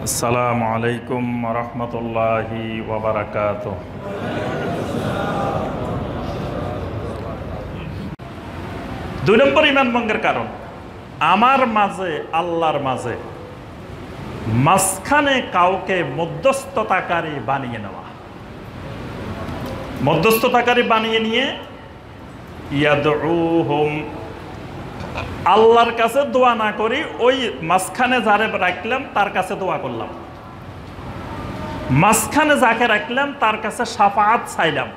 আসসালামু আলাইকুম রহমতুল্লাহি ওয়া বারাকাতুহু। দুই নম্বর ইমান ভঙ্গের কারণ, আমার মাঝে আল্লাহর মাঝে মাঝখানে কাউকে মধ্যস্থতাকারী বানিয়ে নেওয়া। মধ্যস্থতাকারী বানিয়ে নিয়ে ইয়াদউহুম, আল্লাহর কাছে দোয়া না করি, ওই মাঝখানে যারে রাখলাম তার কাছে দোয়া করলাম, মাঝখানে যাকে রাখলাম তার কাছে শাফাআত চাইলাম,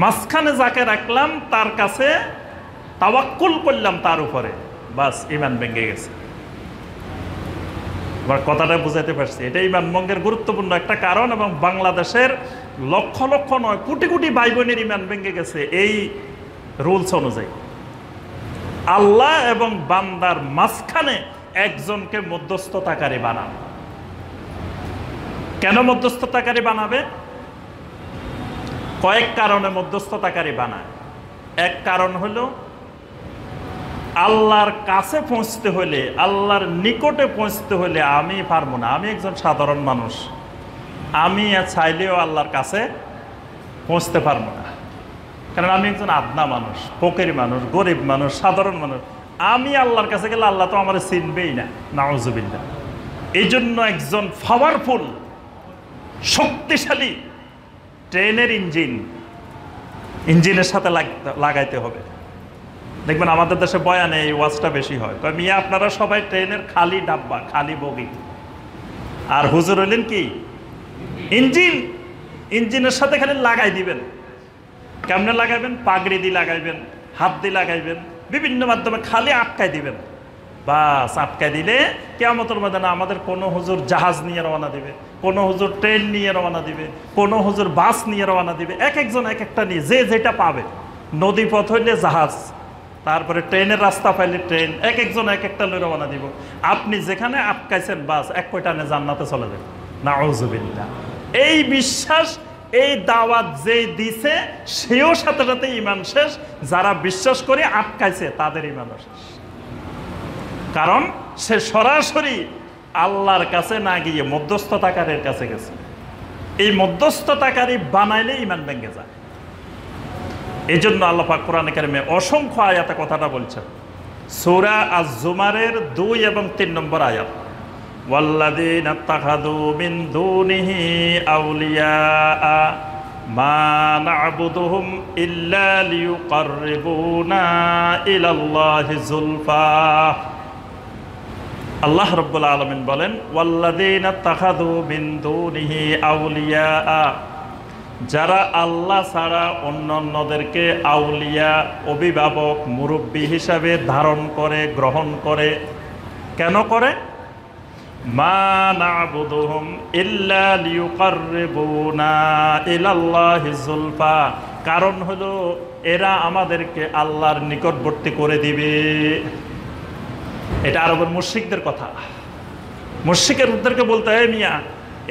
মাঝখানে যাকে রাখলাম তার কাছে তাওয়াক্কুল করলাম তার উপরে, বাস ঈমান ভেঙে গেছে। এবার কথাটা বুঝাইতে পারছি, এটা ঈমান ভঙ্গের গুরুত্বপূর্ণ একটা কারণ, এবং বাংলাদেশের লক্ষ লক্ষ নয় কোটি কোটি ভাই বোনের ঈমান ভেঙে গেছে এই রুলস অনুযায়ী। আল্লাহ এবং বান্দার মাঝখানে একজনকে মধ্যস্থতাকারী বানান। কেন মধ্যস্থতাকারী বানাবে? কয়েক কারণে মধ্যস্থতাকারী বানায়। এক কারণ হলো আল্লাহর কাছে পৌঁছতে হলে, আল্লাহর নিকটে পৌঁছতে হলে আমি পারবো না, আমি একজন সাধারণ মানুষ, আমি চাইলেও আল্লাহর কাছে পৌঁছতে পারবো না, কারণ আমি একজন আদনা মানুষ, ফকির মানুষ, গরিব মানুষ, সাধারণ মানুষ। আমি আল্লাহর কাছে গেলে আল্লাহ তো আমার চিনবেই না, নাউজুবিল্লাহ। এই জন্য একজন পাওয়ারফুল শক্তিশালী ট্রেনের ইঞ্জিনের সাথে লাগাইতে হবে। দেখবেন আমাদের দেশে বয়ানে এই ওয়াজটা বেশি হয়, মিয়া আপনারা সবাই ট্রেনের খালি ডাব্বা, খালি বগি, আর হুজুর হইলেন কি ইঞ্জিনের সাথে খালি লাগাই দিবেন। কেমনে লাগাইবেন? পাগড়ি দিয়ে লাগাইবেন, হাত দিয়ে লাগাইবেন, বিভিন্ন মাধ্যমে খালি আটকাই দিবেন। বাস আটকাই দিলে কিয়ামতের ময়দানে আমাদের কোনো হুজুর জাহাজ নিয়ে রওনা দিবে, কোনো হুজুর ট্রেন নিয়ে রওনা দিবে, কোনো হুজুর বাস নিয়ে রওনা দিবে, এক একজন এক একটা নিয়ে যে যেটা পাবে। নদী পথ হইলে জাহাজ, তারপরে ট্রেনের রাস্তা পাইলে ট্রেন, এক একজন এক একটা নিয়ে রওনা দিব। আপনি যেখানে আটকাইছেন বাস এক কয়টানে জান্নাতে চলে যাবে, নাউজুবিল্লাহ। এই বিশ্বাস, এই দাওয়াত যে দিছে সেও সাথে সাথে ঈমান শেষ। যারা বিশ্বাস করে আটকাইছে তাদের ঈমানও শেষ, কারণ সে সরাসরি আল্লাহর কাছে না গিয়ে মধ্যস্থতাকারীর কাছে গেছে। এই মধ্যস্থতাকারী বানাইলে ঈমান ভেঙে যায়। এই জন্য আল্লাহ পাক কোরআনে কারিমে অসংখ্য আয়াতে কথাটা বলছেন। সূরা আজ-জুমারের 2 এবং 3 নম্বর আয়াত, ওয়াল্লাযীনা ইত্তাখাযু মিন দুনিহি আউলিয়া মা না'বুদুহুম ইল্লা লিয়ুকাররিবুনা ইলাল্লাহি যুলফা। আল্লাহ রাব্বুল আলামিন বলেন, ওয়াল্লাযীনা ইত্তাখাযু মিন দুনিহি আউলিয়া, যারা আল্লাহ ছাড়া অন্যান্যদেরকে আউলিয়া, অভিভাবক, মুরব্বী হিসাবে ধারণ করে, গ্রহণ করে। কেন করে? মা না'বুদুহুম ইল্লা লিয়ুকাররিবুনা ইলাল্লাহি যুলফা, কারণ হলো এরা আমাদেরকে আল্লাহর নিকটবর্তী করে দিবে। এটা আরবের মুশরিকদের কথা। মুশরিকদেরকে বলতে হয়, মিয়া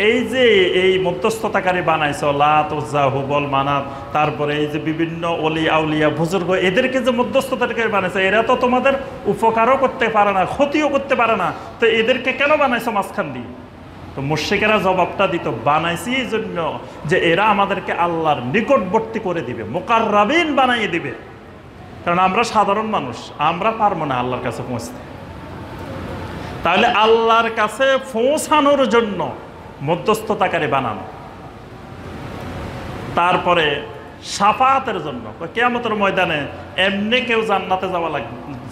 এই যে এই মধ্যস্থতাকারী বানাইছো, লাত, উজ্জা, হুবল, মানাত, তারপরে এই যে বিভিন্ন অলি আউলিয়া বুজুর্গ, এদেরকে যে মধ্যস্থতাকারী বানাইছো, এরা তো তোমাদের উপকারও করতে পারে না, ক্ষতিও করতে পারে না, তো এদেরকে কেন বানাইছো মাঝখান দিয়ে? তো মুশরিকেরা জবাবটা দিত, বানাইছি এই জন্য যে এরা আমাদেরকে আল্লাহর নিকটবর্তী করে দিবে, মুকাররাবিন বানাইয়ে দিবে। কারণ আমরা সাধারণ মানুষ, আমরা পারবো না আল্লাহর কাছে পৌঁছতে। তাহলে আল্লাহর কাছে পৌঁছানোর জন্য মধ্যস্থতাকারী বানানো। তারপরে শাফাআতের জন্য, কিয়ামতের ময়দানে এমনি কেউ জান্নাতে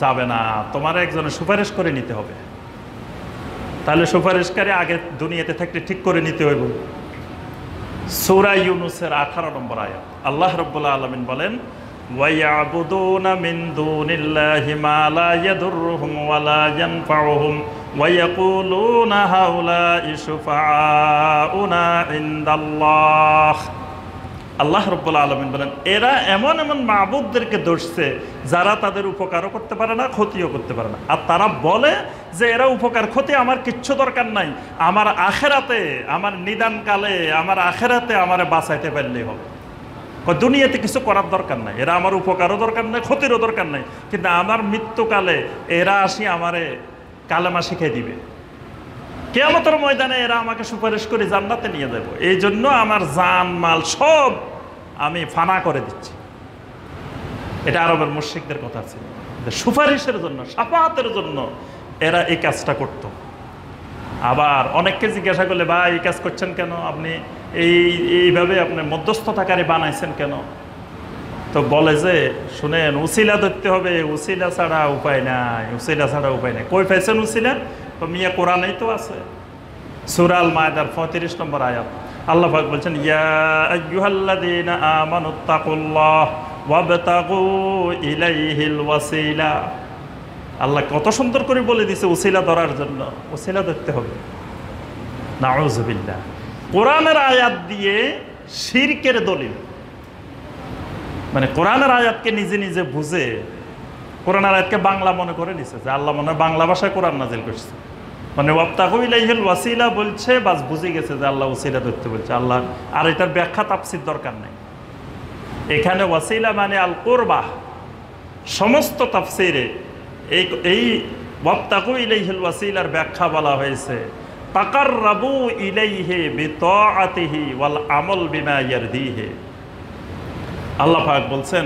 যাবে না, তোমার একজনের সুপারিশ করে নিতে হবে। তাহলে সুপারিশকারী আগে দুনিয়াতে থাকতে ঠিক করে নিতে হইব। সূরা ইউনূসের 18 নম্বর আয়াত, আল্লাহ রাব্বুল আলামিন বলেন, ওয়ায়াবুদুনা মিন দুনিল্লাহি মা লা ইয়াদুররুহুম ওয়া লা ইয়ানফাউহুম ওয়ায়াকুলুনা হাউলাই শুফাআউনা ইনদাল্লাহ। আল্লাহ রাব্বুল আলামিন বলেন, এরা এমন এমন মাবুদদেরকে দর্শছে যারা তাদের উপকারও করতে পারে না, ক্ষতিও করতে পারে না। আর তারা বলে যে এরা উপকার ক্ষতি আমার কিচ্ছু দরকার নাই, আমার আখেরাতে, আমার নিদানকালে, আমার আখেরাতে আমারে বাঁচাইতে পারলেই হবে। দুনিয়াতে কিছু করার দরকার নাই, এরা আমার উপকারও দরকার নাই, ক্ষতিরও দরকার নাই, কিন্তু আমার মৃত্যুকালে এরা আসি আমারে কালেমা শিখিয়ে দিবে। কিয়ামতের ময়দানে এরা আমাকে সুপারিশ করে জান্নাতে নিয়ে যাব, এই জন্য আমার জান মাল সব আমি ফানা করে দিচ্ছি। এটা আরবের মুশরিকদের কথা ছিল, সুপারিশের জন্য, শাফাআতের জন্য এরা এই কাজটা করত। আবার অনেককে জিজ্ঞাসা করলে, ভাই এই কাজ করছেন কেন, আপনি এইভাবে আপনি মধ্যস্থতাকারী বানাইছেন কেন? তো বলে যে শুনেন, উসিলা ধরতে হবে, উসিলা ছাড়া উপায় নাই, উসিলা ছাড়া উপায় নাই। কই পাইছেন উসিলা? তো মিয়া কোরআনেই তো আছে, সূরা আল মায়েদার 35 নম্বর আয়াত। আল্লাহ পাক বলছেন, ইয়া আইয়ুহাল্লাযীনা আমানুত্তাকুল্লাহ ওয়াবতাগু ইলাইহিল ওয়াসিলা। আল্লাহ কত সুন্দর করে বলে দিছে উসিলা ধরার জন্য, উসিলা ধরতে হবে। নাউযুবিল্লাহ, কোরআনের আয়াত দিয়ে শিরকের দলিল, মানে কোরআনের আয়াতকে নিজে নিজে বুঝে কোরআনের আয়াতকে বাংলা মনে করে নিছে যে আল্লাহ মনে হয় বাংলা ভাষায় কোরআন নাজিল করছে, মানে ওয়াবতাগু ইলাইহিল ওয়াসিলা বলছে, বাস বুঝে গেছে যে আল্লাহ ওসিলা ধরতে বলছে। আল্লাহ আর এটার ব্যাখ্যা তাফসীর দরকার নাই। এখানে ওয়াসিলা মানে আল কুরবা। সমস্ত তাফসীরে এই ওয়াবতাগু ইলাইহিল ওয়াসিলার ব্যাখ্যা বলা হয়েছে তাকাররাবু ইলাইহি বিতাআতিহি ওয়াল আমল বিমা ইয়ারদিহি। আল্লাহ পাক বলছেন,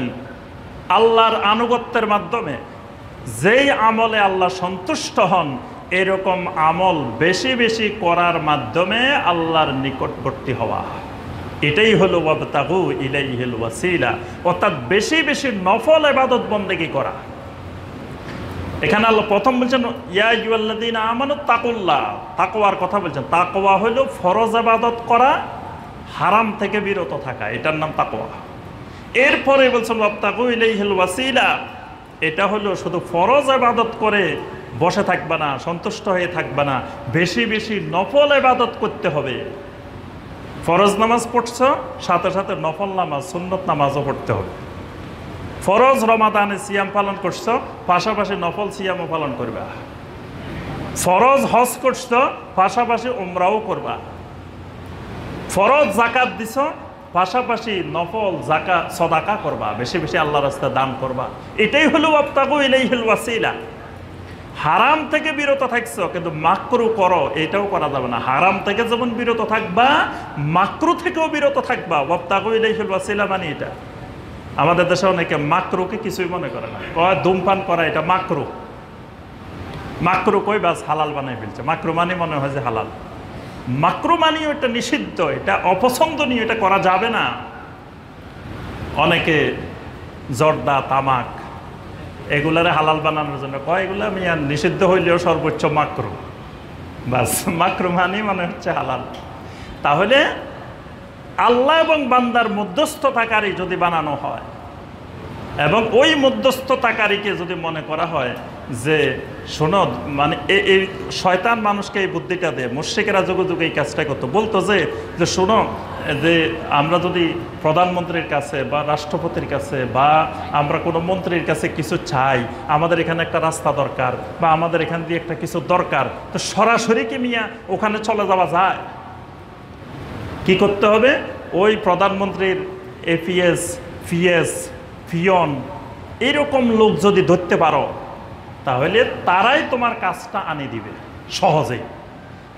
আল্লাহর আনুগত্যের মাধ্যমে যেই আমলে আল্লাহ সন্তুষ্ট হন, এরকম আমল বেশি বেশি করার মাধ্যমে আল্লাহর নিকটবর্তী হওয়া, এটাই হলো ওয়াবতাগু ইলাইহিল ওয়াসিলা, অর্থাৎ বেশি বেশি নফল ইবাদত বন্দেগী করা। এখানে আল্লাহ প্রথম বলছেন ইয়া আইয়ুহাল্লাযীনা আমানুত্তাকুল্লাহ, তাকওয়ার কথা বলছেন। তাকওয়া হলো ফরজ ইবাদত করা, হারাম থেকে বিরত থাকা, এটার নাম তাকওয়া। এরপরে বলছেন ওয়াবতাগু ইলাইহিল ওয়াসিলা, এটা হলো শুধু ফরজ ইবাদত করে বসে থাকবে না, সন্তুষ্ট হয়ে থাকবে না, বেশি বেশি নফল ইবাদত করতে হবে। ফরজ নামাজ পড়ছো, সাথে সাথে নফল নামাজ, সুন্নত নামাজও পড়তে হবে। ফরজ রমাদানে সিয়াম পালন করছো, পাশাপাশি নফল সিয়ামও পালন করবা। ফরজ হজ করছো, পাশাপাশি উমরাও করবা। ফরজ যাকাত দিছ, পাশাপাশি নফল যাকাত সদাকা করবা, বেশি বেশি আল্লাহর রাস্তায় দান করবা। এটাই হলো ওয়াবতাগু ইলাইহিল ওয়াসিলা। হারাম থেকে বিরত থাকছো, কিন্তু মাকরু করো, এটাও করা যাবে না। হারাম থেকে যেমন বিরত থাকবা, মাকরু থেকেও বিরত থাকবা। ওয়াবতাগু ইলাইহিল ওয়াসিলা মানে এটা। আমাদের দেশে অনেকে মাকরুকে কিছুই মনে করে না, কয় ধূমপান করা এটা মাকরু। মাকরু কই বাস হালাল বানাই ফেলছে। মাকরু মানে মনে হয় যে হালাল। মাকরু মানেও এটা নিষিদ্ধ, এটা অপছন্দনীয়, এটা করা যাবে না। অনেকে জর্দা, তামাক এগুলারে হালাল বানানোর জন্য কয় এগুলা মিয়া নিষিদ্ধ হইলেও সর্বোচ্চ মাকরু, বাস মাকরু মানে মনে হচ্ছে হালাল। তাহলে আল্লাহ এবং বান্দার মধ্যস্থতাকারী যদি বানানো হয়, এবং ওই মধ্যস্থতাকারীকে যদি মনে করা হয় যে শোনো, মানে এই শয়তান মানুষকে এই বুদ্ধিটা দেয়। মুশরিকেরা যুগে যুগে এই কাজটা করতো, বলতো যে শোনো, যে আমরা যদি প্রধানমন্ত্রীর কাছে বা রাষ্ট্রপতির কাছে বা আমরা কোনো মন্ত্রীর কাছে কিছু চাই, আমাদের এখানে একটা রাস্তা দরকার বা আমাদের এখান দিয়ে একটা কিছু দরকার, তো সরাসরি কি মিয়া ওখানে চলে যাওয়া যায়? কি করতে হবে? ওই প্রধানমন্ত্রীর এপিএস, পিএস, পিয়ন এরকম লোক যদি ধরতে পারো, তাহলে তারাই তোমার কাজটা আনি দিবে সহজেই।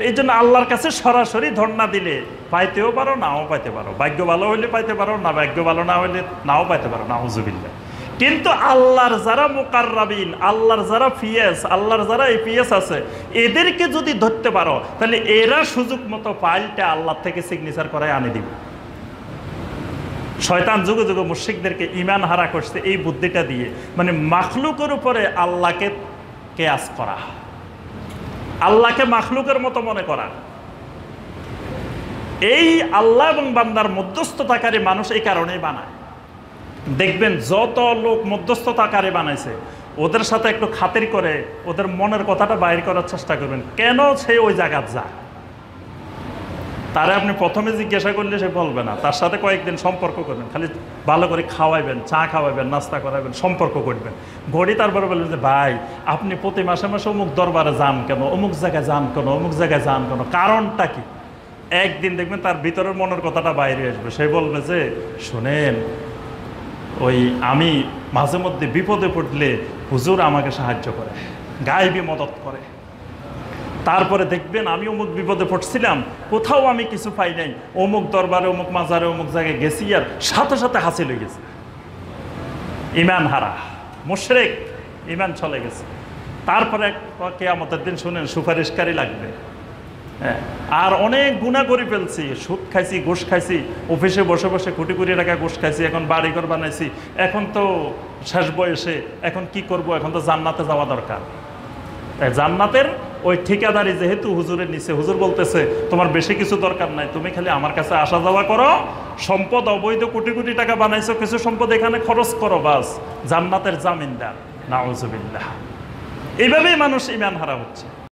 এই জন্য আল্লাহর কাছে সরাসরি ধর্ণা দিলে পাইতেও পারো, নাও পাইতে পারো। ভাগ্য ভালো হইলে পাইতে পারো, না ভাগ্য ভালো না হইলে নাও পাইতে পারো, নাউজুবিল্লাহ। কিন্তু আল্লাহর যারা মুকাররাবিন, আল্লাহর যারা পিএস, আল্লাহর যারা এপিএস আছে, এদেরকে যদি ধরতে পারো, তাহলে এরা সুযোগ মতো ফাইলটা আল্লাহ থেকে সিগনেচার করায় আনি দিবে। শয়তান যুগে যুগে মুশরিকদেরকে ঈমান হারা করছে এই বুদ্ধিটা দিয়ে, মানে মাখলুকের উপরে আল্লাহকে কেয়াস করা, আল্লাহকে মাখলুকের মতো মনে করা। এই আল্লাহ এবং বান্দার মধ্যস্থতাকারী মানুষ এই কারণেই বানায়। দেখবেন যত লোক মধ্যস্থতাকারী বানাইছে, ওদের সাথে একটু খাতির করে ওদের মনের কথাটা বাইর করার চেষ্টা করবেন, কেন সে ওই জায়গায় যায়। তারে আপনি প্রথমে জিজ্ঞাসা করলে সে বলবে না, তার সাথে কয়েকদিন সম্পর্ক করবেন, খালি ভালো করে খাওয়াইবেন, চা খাওয়াইবেন, নাস্তা করাবেন, সম্পর্ক করবেন। ঘড়ি তারপরে বলবেন যে ভাই আপনি প্রতি মাসে মাসে অমুক দরবারে যান কেন, অমুক জায়গায় যান কেন, অমুক জায়গায় যান কেন, কারণটা কি? একদিন দেখবেন তার ভিতরের মনের কথাটা বাইরে আসবে। সে বলবে যে শোনেন, ওই আমি মাঝে মধ্যে বিপদে পড়লে হুজুর আমাকে সাহায্য করে, গায়েবী মদত করে। তারপরে দেখবেন আমি অমুক বিপদে পড়ছিলাম, কোথাও আমি কিছু পাই নাই, অমুক দরবারে অমুক মাজারে অমুক জায়গায় গেছি, আর সাথে সাথে হাসিল হয়ে গেছে। ইমান হারা, মুশরিক, ইমান চলে গেছে। তারপরে কিয়ামতের দিন শুনেন সুপারিশকারী লাগবে। হ্যাঁ, আর অনেক গুনাহ করে ফেলছি, সুদ খাইছি, ঘুষ খাইছি, অফিসে বসে বসে কোটি কোটি টাকা ঘুষ খাইছি, এখন বাড়িঘর বানাইছি, এখন তো শেষ বয়সে, এখন কি করব, এখন তো জান্নাতে যাওয়া দরকার। তাই জান্নাতের ওই ঠিকাদারি যেহেতু হুজুরের নিচে, হুজুর বলতেছে তোমার বেশি কিছু দরকার নাই, তুমি খালি আমার কাছে আসা যাওয়া করো, সম্পদ অবৈধ কোটি কোটি টাকা বানাইছো, কিছু সম্পদ এখানে খরচ করো, বাস জান্নাতের জামিনদার। নাউজুবিল্লাহ। এইভাবেই মানুষ ঈমান হারা হচ্ছে।